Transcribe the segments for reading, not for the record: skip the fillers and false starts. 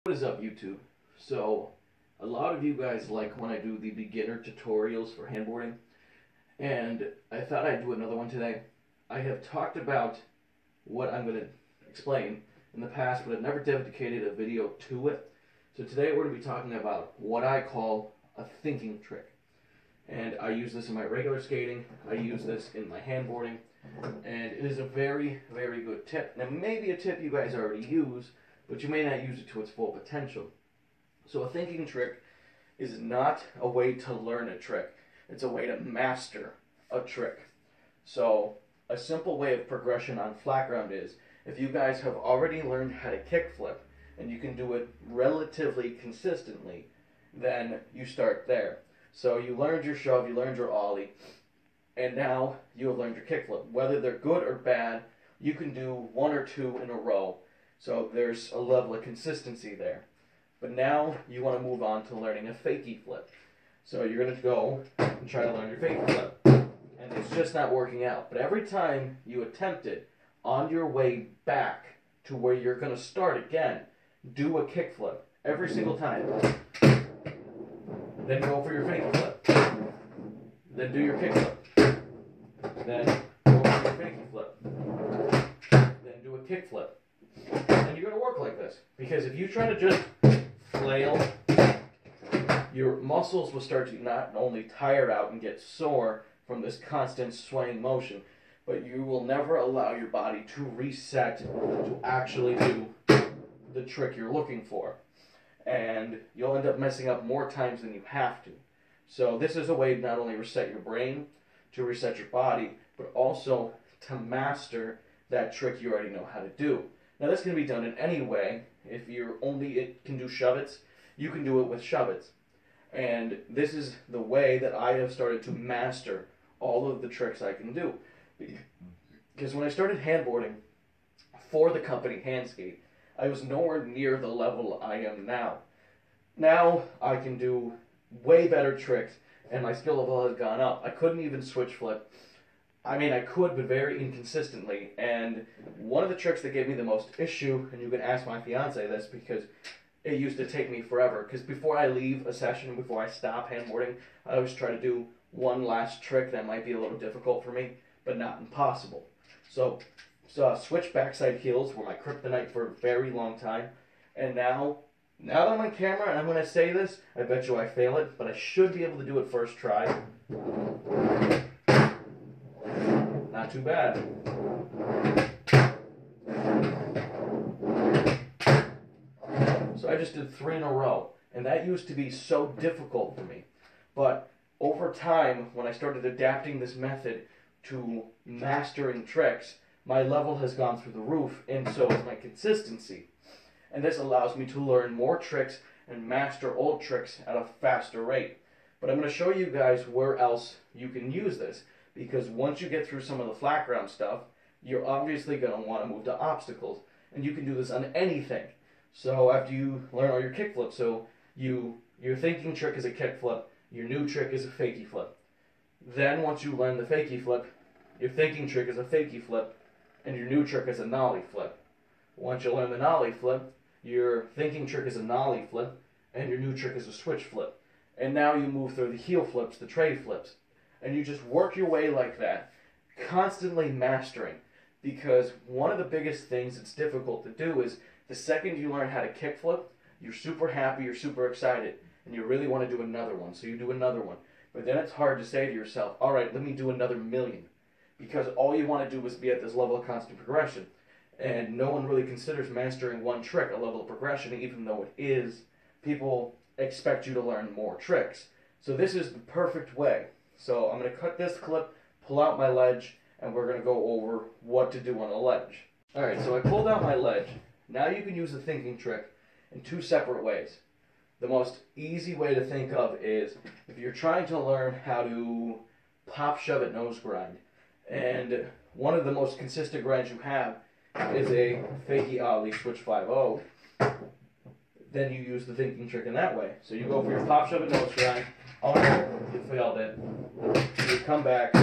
What is up, YouTube? So, a lot of you guys like when I do the beginner tutorials for handboarding, and I thought I'd do another one today. I have talked about what I'm going to explain in the past, but I've never dedicated a video to it. So today we're going to be talking about what I call a thinking trick. And I use this in my regular skating, I use this in my handboarding, and it is a very, very good tip. Now, maybe a tip you guys already use, but you may not use it to its full potential. So a thinking trick is not a way to learn a trick. It's a way to master a trick. So a simple way of progression on flat ground is, if you guys have already learned how to kickflip, and you can do it relatively consistently, then you start there. So you learned your shove, you learned your ollie, and now you have learned your kickflip. Whether they're good or bad, you can do one or two in a row. So there's a level of consistency there. But now you want to move on to learning a fakie flip. So you're going to go and try to learn your fakie flip. And it's just not working out. But every time you attempt it, on your way back to where you're going to start again, do a kickflip. Every single time. Then go for your fakie flip. Then do your kickflip. Then go for your fakie flip. Then do a kickflip. And you're going to work like this. Because if you try to just flail, your muscles will start to not only tire out and get sore from this constant swaying motion, but you will never allow your body to reset to actually do the trick you're looking for. And you'll end up messing up more times than you have to. So this is a way to not only reset your brain, to reset your body, but also to master that trick you already know how to do. Now this can be done in any way. If you're only can do shove-its, you can do it with shove-its. And this is the way that I have started to master all of the tricks I can do. Because when I started handboarding for the company Handskate, I was nowhere near the level I am now. Now I can do way better tricks, and my skill level has gone up. I couldn't even switch flip. I mean, I could, but very inconsistently. And one of the tricks that gave me the most issue, and you can ask my fiance this because it used to take me forever. Because before I leave a session, before I stop handboarding, I always try to do one last trick that might be a little difficult for me, but not impossible. So switch backside heels were my kryptonite for a very long time. And now that I'm on camera and I'm going to say this, I bet you I fail it, but I should be able to do it first try. Not too bad. So I just did 3 in a row, and that used to be so difficult for me. But over time, when I started adapting this method to mastering tricks, my level has gone through the roof, and so has my consistency. And this allows me to learn more tricks and master old tricks at a faster rate. But I'm going to show you guys where else you can use this. Because once you get through some of the flat ground stuff, you're obviously going to want to move to obstacles. And you can do this on anything. So after you learn all your kickflips, so your thinking trick is a kickflip, your new trick is a fakie flip. Then once you learn the fakie flip, your thinking trick is a fakie flip, and your new trick is a nollie flip. Once you learn the nollie flip, your thinking trick is a nollie flip, and your new trick is a switch flip. And now you move through the heel flips, the tray flips. And you just work your way like that, constantly mastering. Because one of the biggest things that's difficult to do is the second you learn how to kickflip, you're super happy, you're super excited, and you really want to do another one, so you do another one. But then it's hard to say to yourself, all right, let me do another million. Because all you want to do is be at this level of constant progression. And no one really considers mastering one trick a level of progression, even though it is. People expect you to learn more tricks. So this is the perfect way. So I'm going to cut this clip, pull out my ledge, and we're going to go over what to do on a ledge. Alright, so I pulled out my ledge. Now you can use the thinking trick in 2 separate ways. The most easy way to think of is if you're trying to learn how to pop, shove it, nose grind. And one of the most consistent grinds you have is a fakie ollie switch 5-0. Then you use the thinking trick in that way. So you go for your pop, shove it, nose grind. Oh no, you failed it. You come back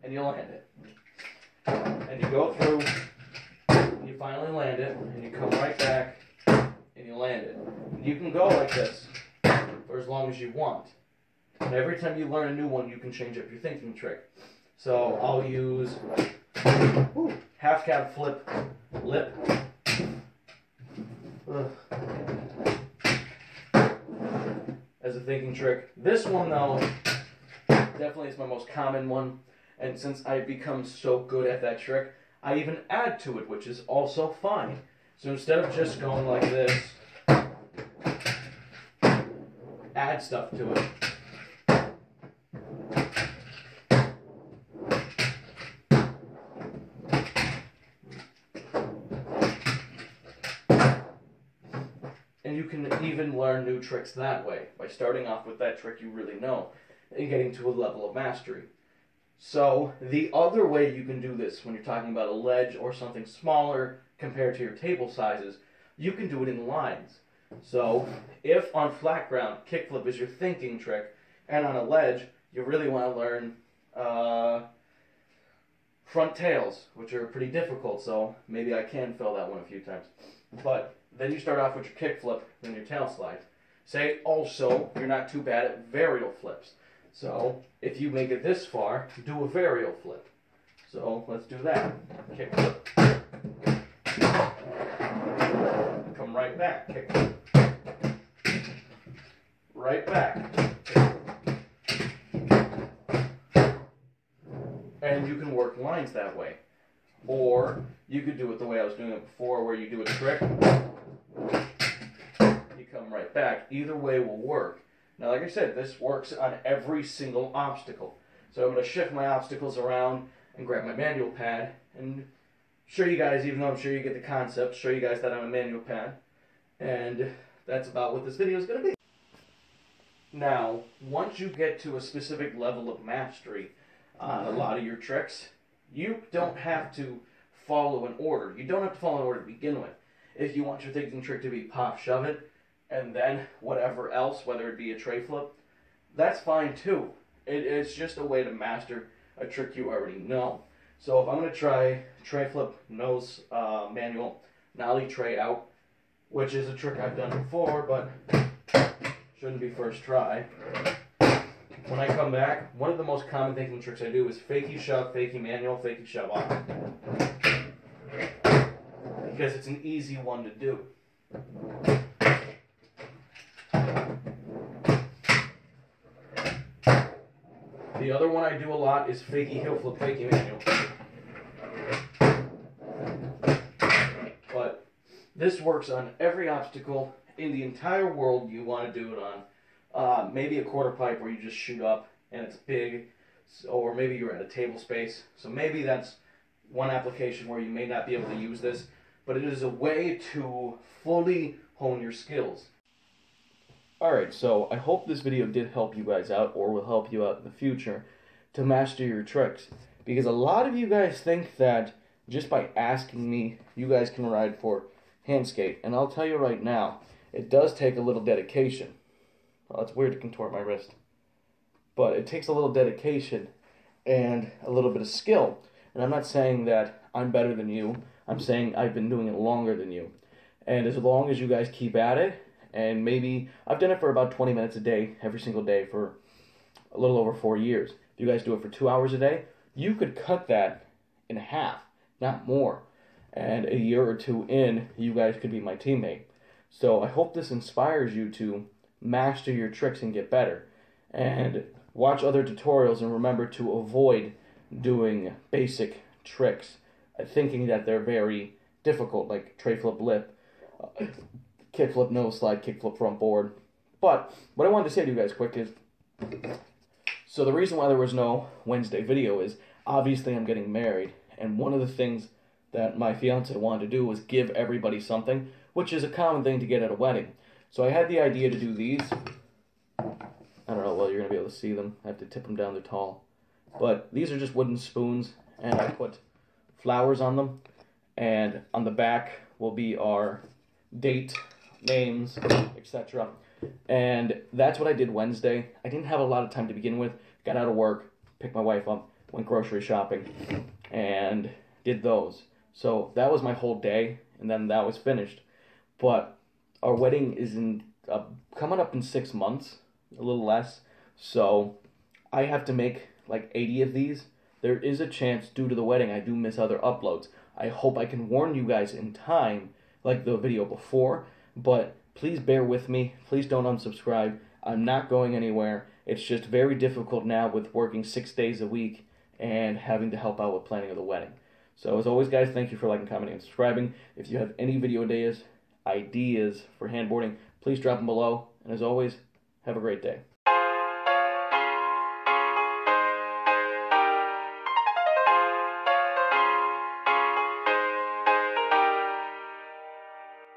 and you land it. And you go through, and you finally land it, and you come right back and you land it. you can go like this for as long as you want. And every time you learn a new one, you can change up your thinking trick. So I'll use half cab flip lip. As a thinking trick. This one, though, definitely is my most common one. And since I've become so good at that trick, I even add to it, which is also fine. So instead of just going like this, add stuff to it. And you can even learn new tricks that way, by starting off with that trick you really know, and getting to a level of mastery. So, the other way you can do this when you're talking about a ledge or something smaller compared to your table sizes, you can do it in lines. So, if on flat ground, kickflip is your thinking trick, and on a ledge, you really want to learn front tails, which are pretty difficult, so maybe I can fill that one a few times. But then you start off with your kickflip, then your tail slide. Say also, you're not too bad at varial flips. So, if you make it this far, do a varial flip. So, let's do that. Kick flip. Come right back. Kick flip. Right back. And you can work lines that way. Or, you could do it the way I was doing it before, where you do a trick, you come right back. Either way will work. Now, like I said, this works on every single obstacle. So I'm going to shift my obstacles around and grab my manual pad and show you guys, even though I'm sure you get the concept, show you guys that I'm a manual pad. And that's about what this video is going to be. Now, once you get to a specific level of mastery on a lot of your tricks, you don't have to follow an order. You don't have to follow an order to begin with. If you want your thinking trick to be pop, shove it, and then whatever else, whether it be a tray flip, that's fine too. It's just a way to master a trick you already know. So if I'm going to try tray flip, nose, manual, nollie tray out, which is a trick I've done before, but shouldn't be first try. When I come back, one of the most common thinking tricks I do is fakie shove, fakie manual, fakie shove off. Because it's an easy one to do. The other one I do a lot is fakie heel flip, fakie manual. But this works on every obstacle in the entire world you want to do it on. Maybe a quarter pipe where you just shoot up and it's big, or maybe you're at a table space. So maybe that's one application where you may not be able to use this, but it is a way to fully hone your skills. Alright, so I hope this video did help you guys out, or will help you out in the future, to master your tricks. Because a lot of you guys think that just by asking me, you guys can ride for hand skate. And I'll tell you right now, it does take a little dedication. Well, it's weird to contort my wrist. But it takes a little dedication and a little bit of skill. And I'm not saying that I'm better than you. I'm saying I've been doing it longer than you. And as long as you guys keep at it, and maybe I've done it for about 20 minutes a day, every single day for a little over 4 years. If you guys do it for 2 hours a day, you could cut that in half, not more. And a year or two in, you guys could be my teammate. So I hope this inspires you to master your tricks and get better. And watch other tutorials and remember to avoid doing basic tricks, thinking that they're very difficult, like tray flip lip, kickflip nose slide, kickflip front board. But what I wanted to say to you guys quick is, so the reason why there was no Wednesday video is, obviously I'm getting married, and one of the things that my fiance wanted to do was give everybody something, which is a common thing to get at a wedding. So I had the idea to do these. I don't know, well, you're going to be able to see them. I have to tip them down, they're tall. But these are just wooden spoons, and I put flowers on them, and on the back will be our date, names, etc. And that's what I did Wednesday. I didn't have a lot of time to begin with. Got out of work, picked my wife up, went grocery shopping, and did those. So that was my whole day, and then that was finished. But our wedding is in coming up in 6 months, a little less. So I have to make like 80 of these. There is a chance due to the wedding I do miss other uploads. I hope I can warn you guys in time, like the video before, but please bear with me. Please don't unsubscribe. I'm not going anywhere. It's just very difficult now with working 6 days a week and having to help out with planning of the wedding. So as always, guys, thank you for liking, commenting, and subscribing. If you have any video ideas for handboarding, please drop them below. And as always, have a great day.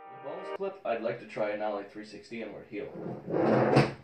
The bonus clip, I'd like to try an Ollie 360 and we're healed.